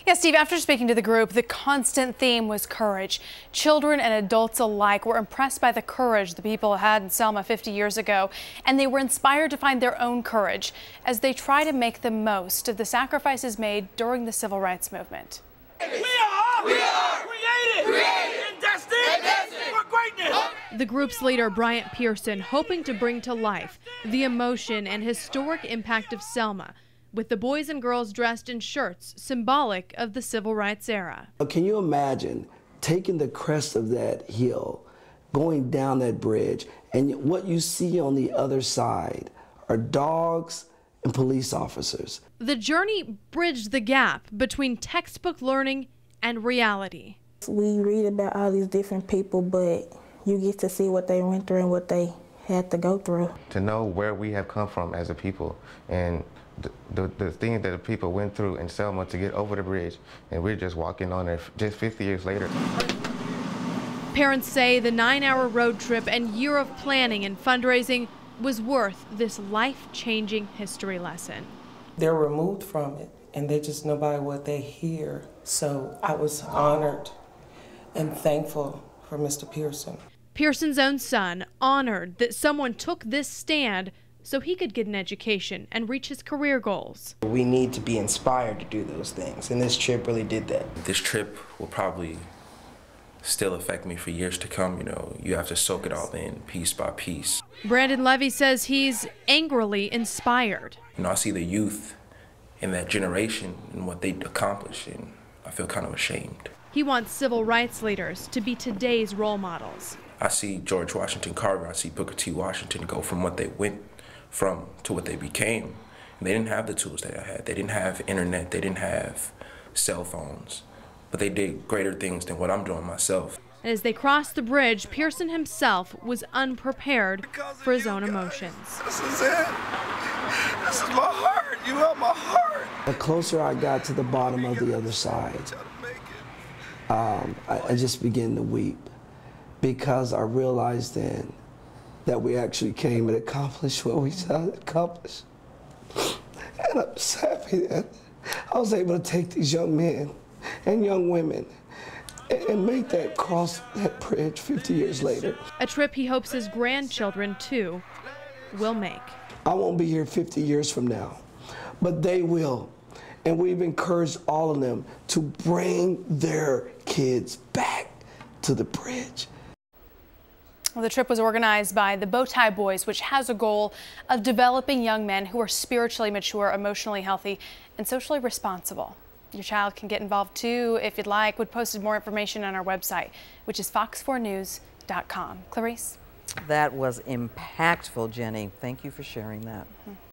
Yeah, Steve, after speaking to the group, the constant theme was courage. Children and adults alike were impressed by the courage the people had in Selma 50 years ago, and they were inspired to find their own courage as they try to make the most of the sacrifices made during the civil rights movement. We are created and destined for greatness. The group's leader, Bryant Pearson, hoping to bring to life the emotion and historic impact of Selma, with the boys and girls dressed in shirts symbolic of the civil rights era. Can you imagine taking the crest of that hill, going down that bridge, and what you see on the other side are dogs and police officers? The journey bridged the gap between textbook learning and reality. We read about all these different people, but you get to see what they went through and what they had to go through. To know where we have come from as a people and the things that the people went through in Selma to get over the bridge, and we're just walking on it just 50 years later. Parents say the 9-hour road trip and year of planning and fundraising was worth this life-changing history lesson. They're removed from it, and they just know by what they hear. So I was honored and thankful for Mr. Pearson. Pearson's own son honored that someone took this stand so he could get an education and reach his career goals. We need to be inspired to do those things, and this trip really did that. This trip will probably still affect me for years to come. You know, you have to soak it all in piece by piece. Brandon Levy says he's angrily inspired. You know, I see the youth in that generation and what they accomplish, and I feel kind of ashamed. He wants civil rights leaders to be today's role models. I see George Washington Carver, I see Booker T. Washington go from what they went from to what they became. And they didn't have the tools that I had. They didn't have internet, they didn't have cell phones, but they did greater things than what I'm doing myself. As they crossed the bridge, Pearson himself was unprepared for his own emotions. This is it. This is my heart. You held my heart. The closer I got to the bottom of the other side, I just began to weep, because I realized then that we actually came and accomplished what we tried to accomplish. And I'm just happy that I was able to take these young men and young women and make that cross that bridge 50 years later. A trip he hopes his grandchildren, too, will make. I won't be here 50 years from now, but they will. And we've encouraged all of them to bring their kids back to the bridge. Well, the trip was organized by the Bowtie Boys, which has a goal of developing young men who are spiritually mature, emotionally healthy, and socially responsible. Your child can get involved too if you'd like. We posted more information on our website, which is fox4news.com. Clarice? That was impactful, Jenny. Thank you for sharing that.